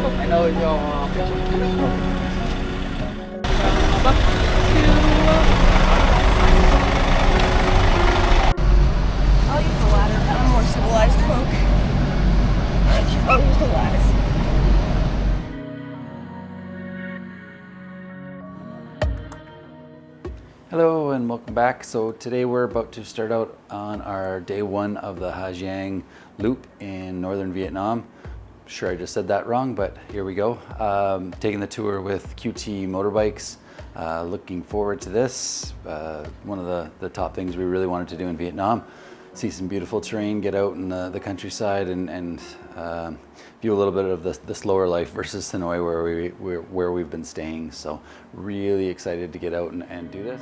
I know your picture. Up to... I'll use the ladder. I'm more civilized folk. I'll use the ladder. Hello and welcome back. So today we're about to start out on our day one of the Ha Giang Loop in northern Vietnam. I'm sure I just said that wrong, but here we go. Taking the tour with QT motorbikes. Looking forward to this. One of the top things we really wanted to do in Vietnam. See some beautiful terrain, get out in the countryside and view a little bit of the slower life versus Hanoi where we've been staying. So really excited to get out and do this.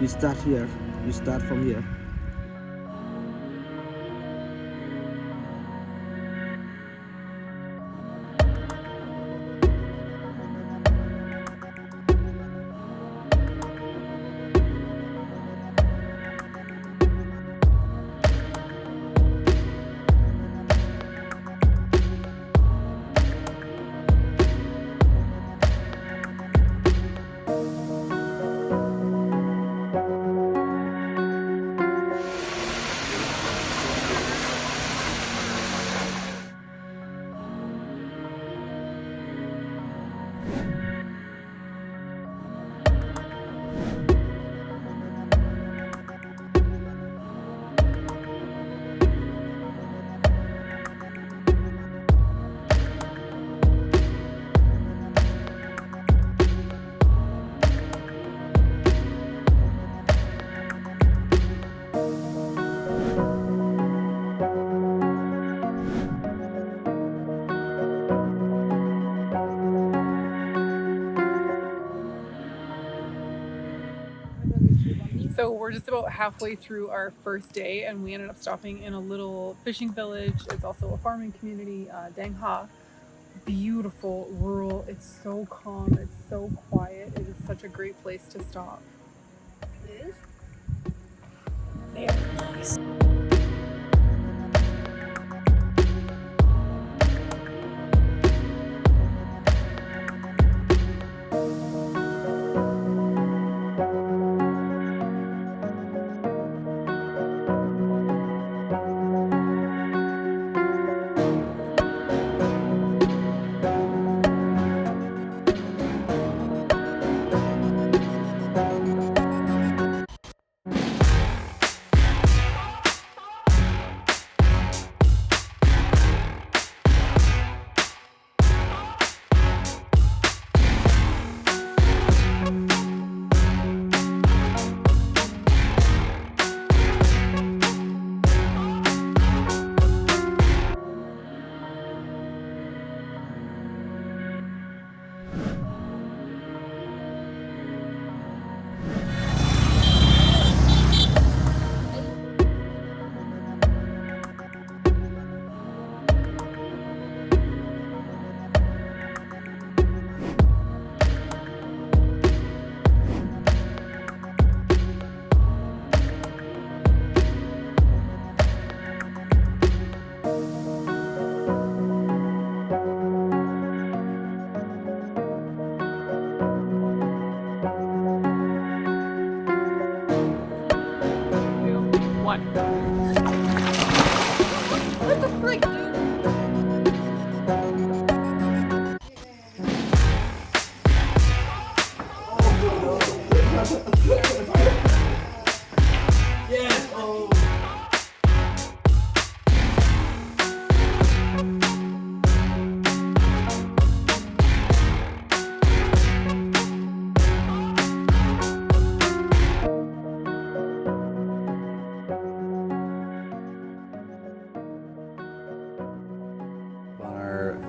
You start here. You start from here. So we're just about halfway through our first day and we ended up stopping in a little fishing village. It's also a farming community, Dang Ha. Beautiful, rural, it's so calm, it's so quiet. It is such a great place to stop. It is? Very nice.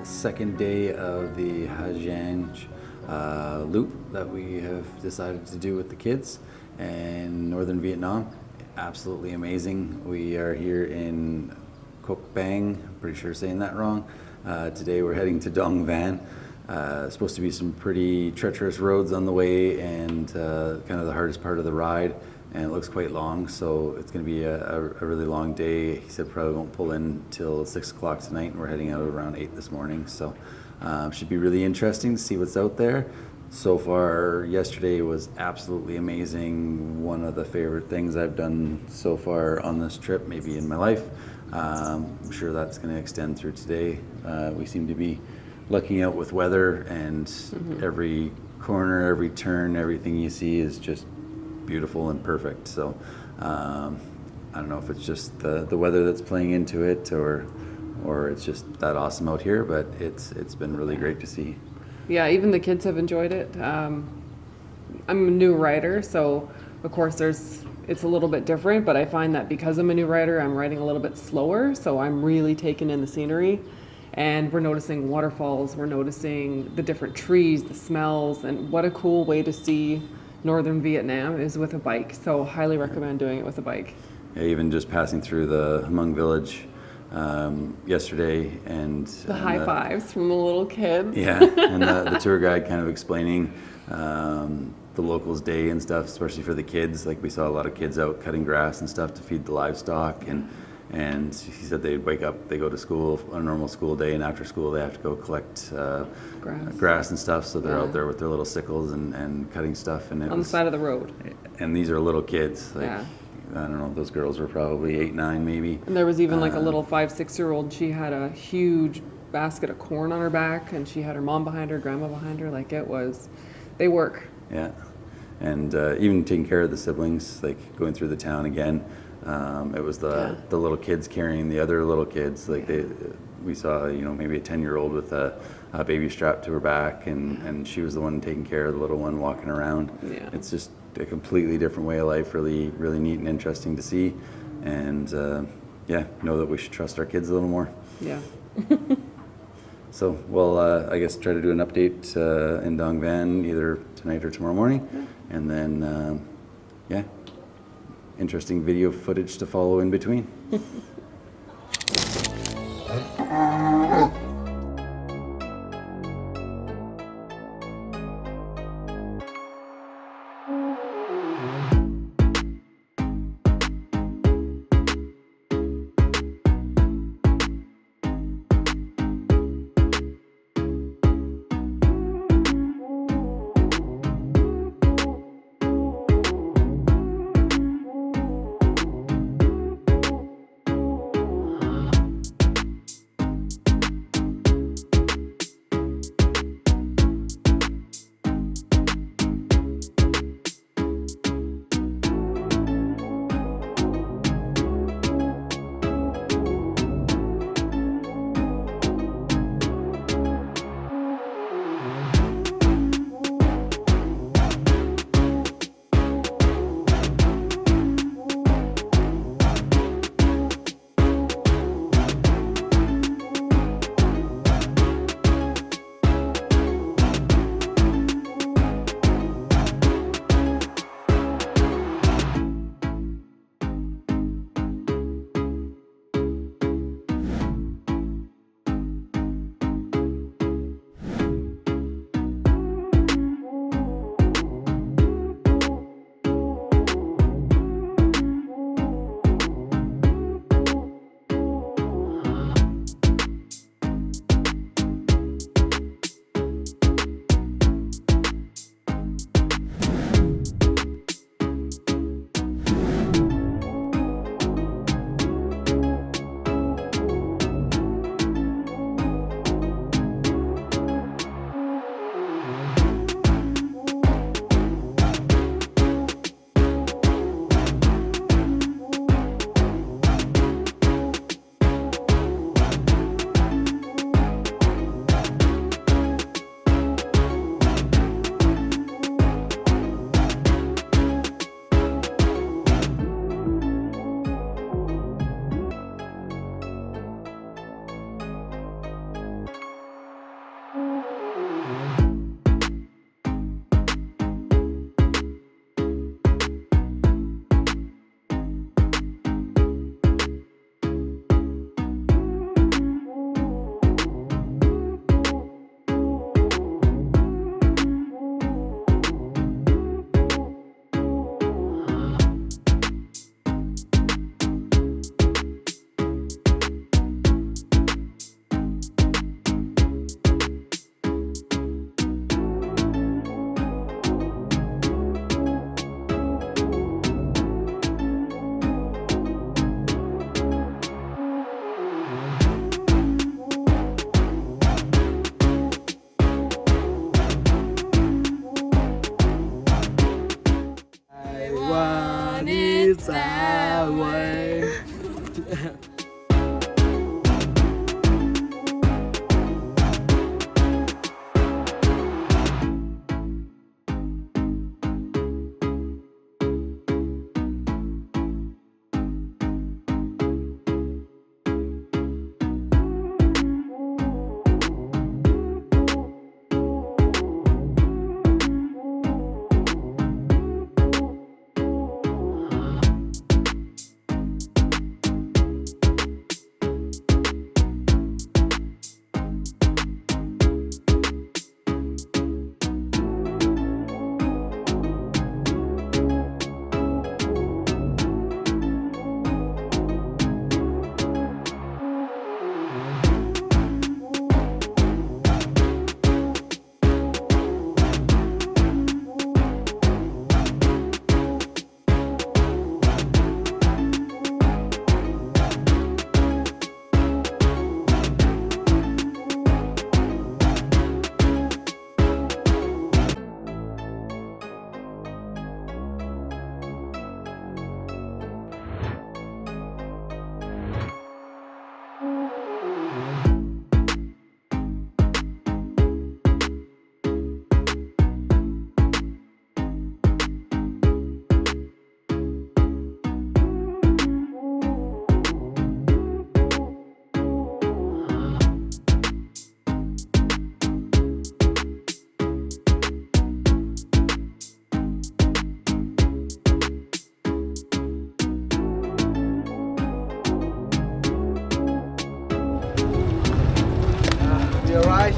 second day of the Ha Giang Loop that we have decided to do with the kids in northern Vietnam. Absolutely amazing. We are here in Koc Bang, I'm pretty sure saying that wrong. Today we're heading to Dong Van. Supposed to be some pretty treacherous roads on the way, and kind of the hardest part of the ride, and it looks quite long, so it's going to be a really long day. He said probably won't pull in till 6 o'clock tonight, and we're heading out around 8 this morning, so should be really interesting to see what's out there. So far, yesterday was absolutely amazing. One of the favorite things I've done so far on this trip, maybe in my life. I'm sure that's going to extend through today. We seem to be lucking out with weather, and every corner, every turn, everything you see is just beautiful and perfect. So I don't know if it's just the weather that's playing into it, or it's just that awesome out here, but it's been really great to see. Yeah, even the kids have enjoyed it. I'm a new rider, so of course it's a little bit different, but I find that because I'm a new rider, I'm riding a little bit slower, so I'm really taking in the scenery. And we're noticing waterfalls, we're noticing the different trees, the smells, and what a cool way to see northern Vietnam is with a bike. So highly recommend doing it with a bike. Yeah, even just passing through the Hmong village yesterday, and The high fives from the little kids. Yeah, and the tour guide kind of explaining the locals' day and stuff, especially for the kids. Like, we saw a lot of kids out cutting grass and stuff to feed the livestock, and he said they'd wake up, they go to school on a normal school day, and after school they have to go collect grass and stuff, so they're out there with their little sickles and cutting stuff. And on the side of the road. And these are little kids. Like, Yeah. I don't know, those girls were probably 8, 9 maybe. And there was even like a little 5, 6-year-old. She had a huge basket of corn on her back, and she had her mom behind her, grandma behind her. Like, they work. Yeah, and even taking care of the siblings, like going through the town again. It was the little kids carrying the other little kids. Like, we saw, maybe a 10-year-old with a baby strapped to her back, and she was the one taking care of the little one walking around. Yeah. It's just a completely different way of life, really, really neat and interesting to see. And know that we should trust our kids a little more. Yeah. So we'll, I guess, try to do an update in Dong Van either tonight or tomorrow morning. And then, interesting video footage to follow in between. Sideways. You alright?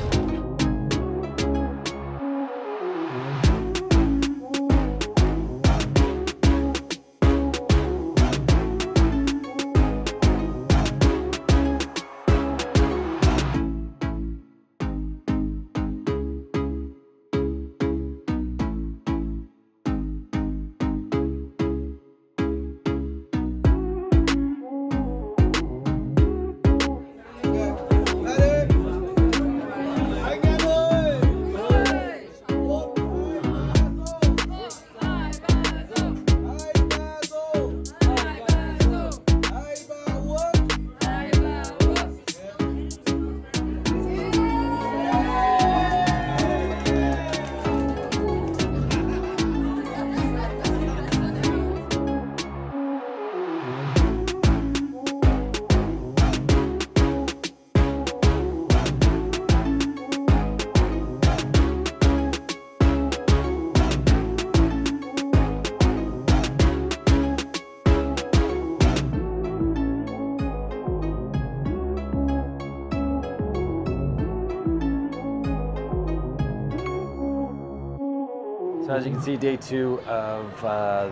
So as you can see, day 2 of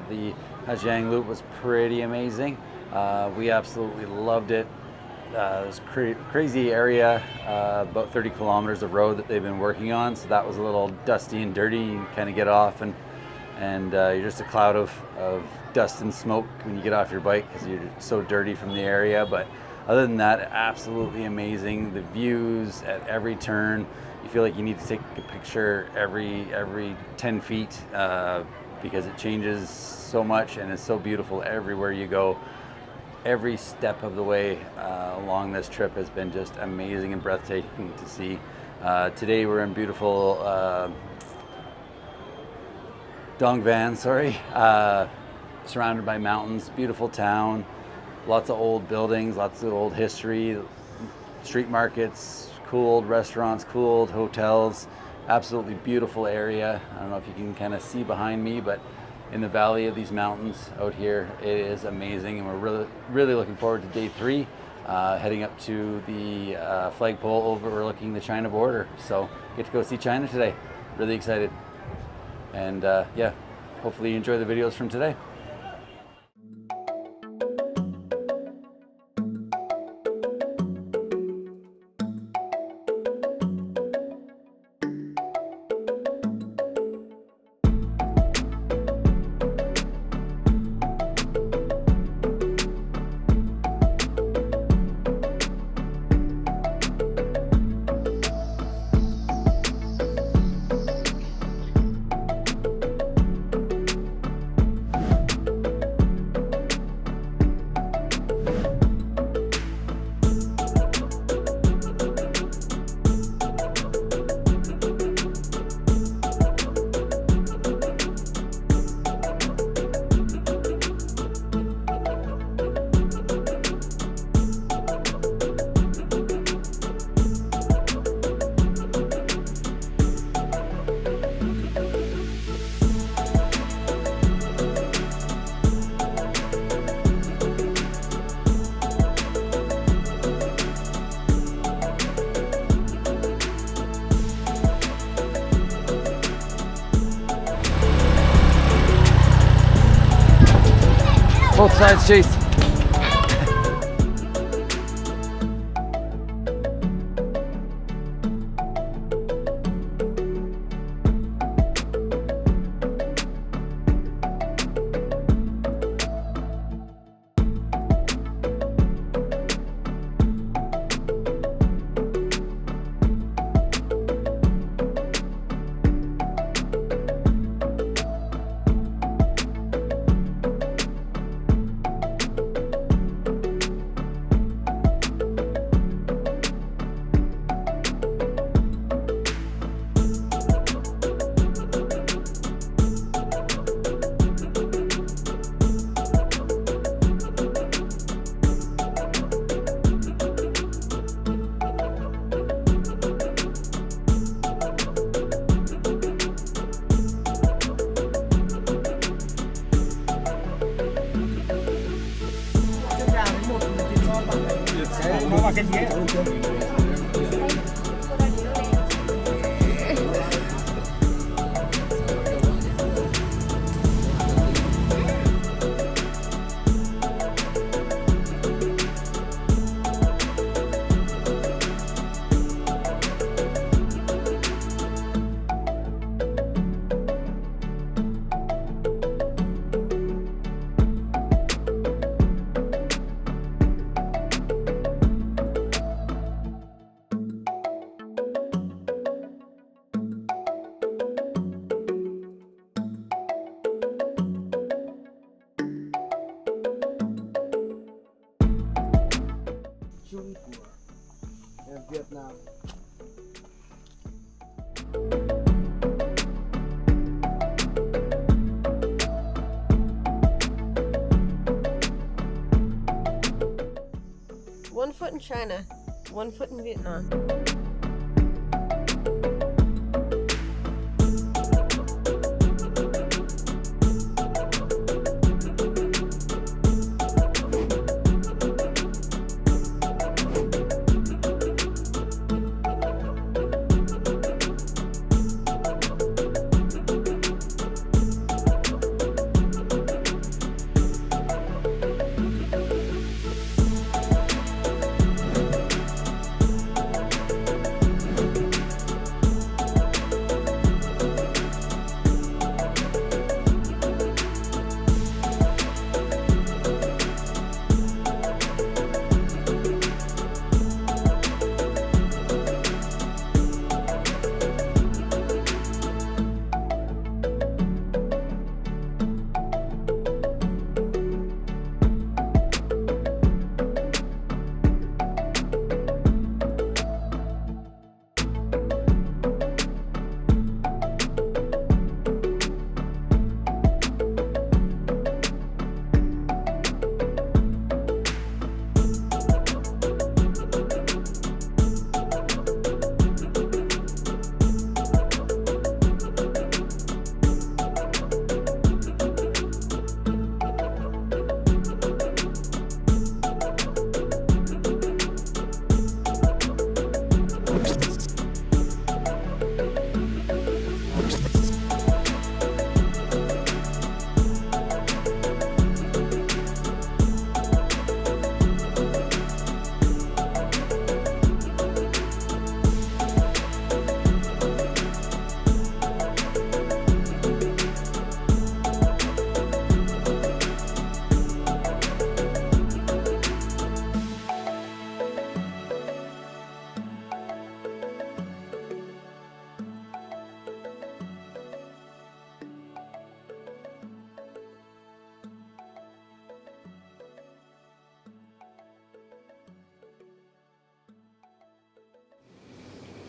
the Ha Giang Loop was pretty amazing. We absolutely loved it. It was a crazy area, about 30 kilometers of road that they've been working on. So that was a little dusty and dirty. You kind of get off and you're just a cloud of dust and smoke when you get off your bike because you're so dirty from the area. But other than that, absolutely amazing. The views at every turn. You feel like you need to take a picture every 10 feet because it changes so much and it's so beautiful everywhere you go. Every step of the way along this trip has been just amazing and breathtaking to see. Today we're in beautiful Dong Van, surrounded by mountains, beautiful town, lots of old buildings, lots of old history, street markets, cool old restaurants, cool old hotels, absolutely beautiful area. I don't know if you can kind of see behind me, but in the valley of these mountains out here, it is amazing, and we're really looking forward to day 3, heading up to the flagpole overlooking the China border. So get to go see China today. Really excited, and yeah, hopefully you enjoy the videos from today. Both sides, Chase. in Vietnam. One foot in China, 1 foot in Vietnam.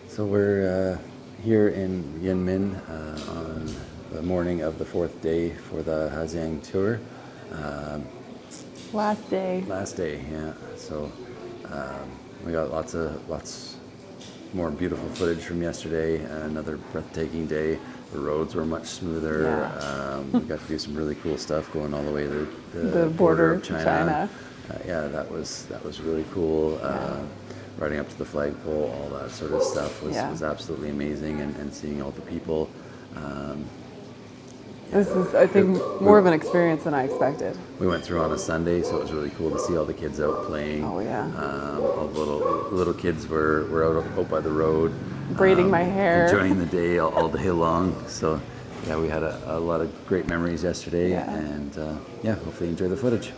So we're here in Yanmin on the morning of the 4th day for the Ha Giang tour. Last day. Last day, yeah. So we got lots more beautiful footage from yesterday. Another breathtaking day. The roads were much smoother. Yeah. We got to do some really cool stuff going all the way to The border of to China. Yeah, that was really cool. Riding up to the flagpole, all that sort of stuff was absolutely amazing, and seeing all the people. This is, I think, more of an experience than I expected. We went through on a Sunday, so it was really cool to see all the kids out playing. Oh, yeah. All the little kids were out by the road. Braiding my hair. Enjoying the day all day long. So, yeah, we had a lot of great memories yesterday. Yeah. And, yeah, hopefully you enjoy the footage.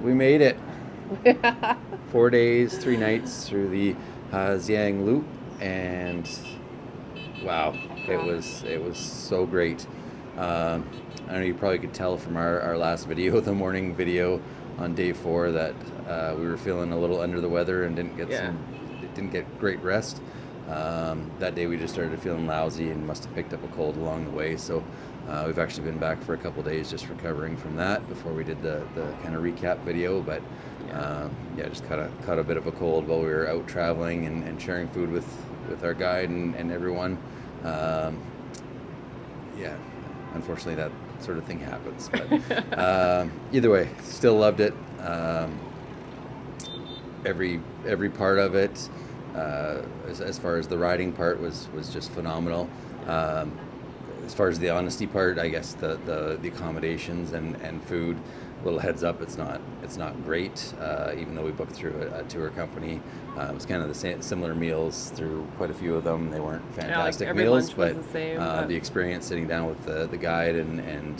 We made it. 4 days, 3 nights through the Ha Giang Loop, and wow, it was so great. I know you probably could tell from our last video, the morning video on day 4, that we were feeling a little under the weather and didn't get great rest. That day we just started feeling lousy and must have picked up a cold along the way. So we've actually been back for a couple days just recovering from that before we did the kind of recap video. But just caught a bit of a cold while we were out traveling and sharing food with our guide and everyone. Unfortunately that sort of thing happens. But either way, still loved it. Every part of it. As far as the riding part was just phenomenal. as far as the honesty part, I guess the accommodations and food, little heads up, it's not great. Even though we booked through a tour company, it was kind of the similar meals through quite a few of them. They weren't fantastic every meals, lunch was but the same, the experience sitting down with the guide and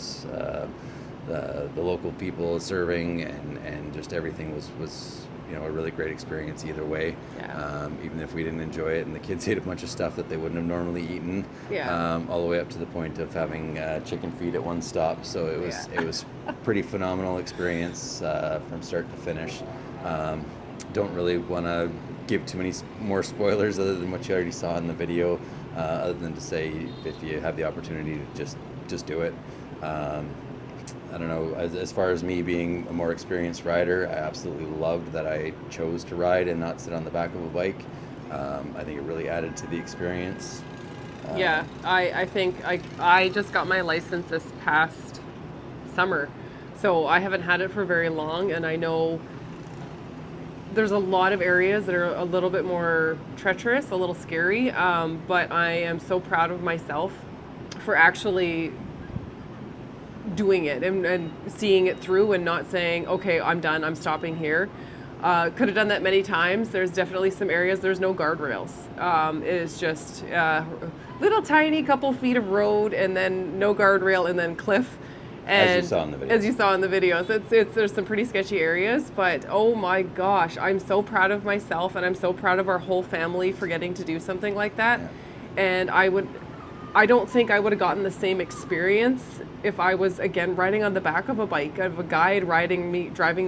the local people serving and just everything was a really great experience either way. Yeah. Even if we didn't enjoy it, and the kids ate a bunch of stuff that they wouldn't have normally eaten. Yeah. All the way up to the point of having chicken feet at one stop. So it was pretty phenomenal experience from start to finish. Don't really want to give too many more spoilers other than what you already saw in the video, other than to say if you have the opportunity to just do it. I don't know, as far as me being a more experienced rider, I absolutely loved that I chose to ride and not sit on the back of a bike. I think it really added to the experience. Yeah, I think I just got my license this past summer, so I haven't had it for very long, and I know there's a lot of areas that are a little bit more treacherous, a little scary, but I am so proud of myself for actually doing it and seeing it through and not saying, okay, I'm done, I'm stopping here. Could have done that many times. There's definitely some areas there's no guardrails. It is just little tiny couple feet of road and then no guardrail and then cliff. And as you saw in the videos. As you saw in the videos. There's some pretty sketchy areas, but oh my gosh, I'm so proud of myself and I'm so proud of our whole family for getting to do something like that. Yeah. And I don't think I would have gotten the same experience if I was, again, riding on the back of a bike, of a guide driving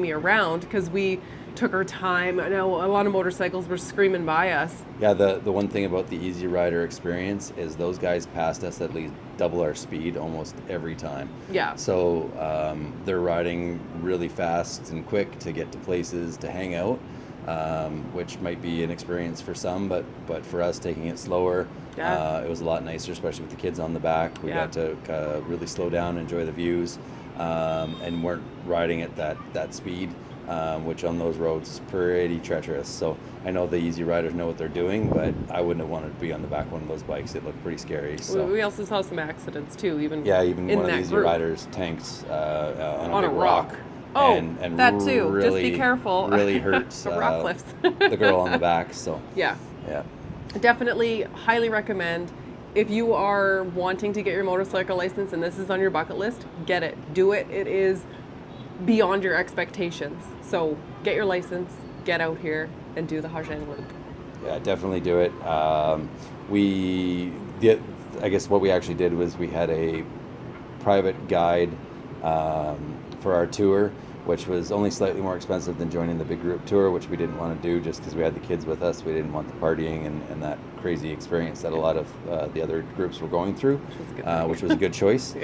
me around, because we took our time. I know a lot of motorcycles were screaming by us. Yeah, the one thing about the Easy Rider experience is those guys passed us at least double our speed almost every time. Yeah. So they're riding really fast and quick to get to places to hang out, which might be an experience for some, but for us, taking it slower, Yeah. it was a lot nicer, especially with the kids on the back. We got to really slow down, enjoy the views, and weren't riding at that speed, which on those roads is pretty treacherous. So I know the Easy Riders know what they're doing, but I wouldn't have wanted to be on the back of one of those bikes. It looked pretty scary. So We also saw some accidents too, even even in one of that the Easy group. Riders tanked on On a a big rock. rock. Oh, and that too. really, Just be careful. Really hurt The rock cliffs. the girl on the back. So Yeah. yeah. Definitely highly recommend. If you are wanting to get your motorcycle license and this is on your bucket list, get it. Do it. It is beyond your expectations. So get your license, get out here, and do the Ha Giang Loop. Yeah, definitely do it. I guess what we actually did was we had a private guide for our tour, which was only slightly more expensive than joining the big group tour, which we didn't want to do just because we had the kids with us. We didn't want the partying and that crazy experience that a lot of the other groups were going through, which was a good choice.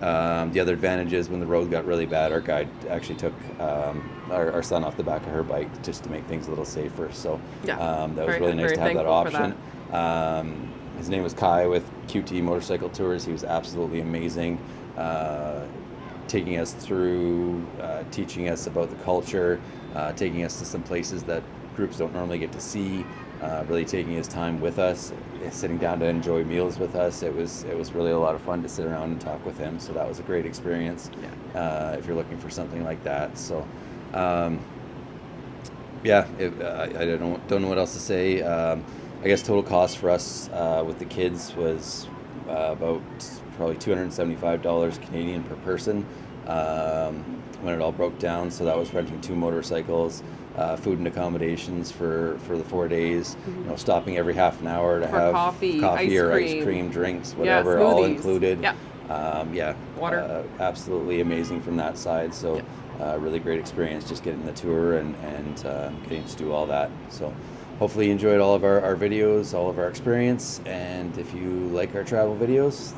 The other advantage is when the road got really bad, our guide actually took our son off the back of her bike just to make things a little safer. So that was really nice to have that option. His name was Kai with QT Motorcycle Tours. He was absolutely amazing. Taking us through, teaching us about the culture, taking us to some places that groups don't normally get to see, really taking his time with us, sitting down to enjoy meals with us. It was really a lot of fun to sit around and talk with him, so that was a great experience if you're looking for something like that. So I don't know what else to say. I guess total cost for us with the kids was about probably $275 Canadian per person when it all broke down. So that was renting 2 motorcycles, food and accommodations for the 4 days, stopping every half an hour to have coffee or ice cream, drinks, whatever, all included. Water. Absolutely amazing from that side. So really great experience just getting the tour and getting to do all that. So hopefully you enjoyed all of our videos, all of our experience, and if you like our travel videos,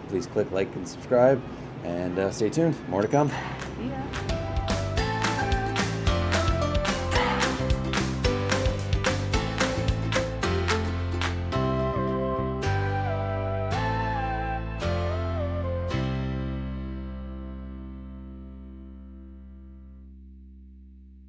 please click like and subscribe, and stay tuned. More to come. Yeah.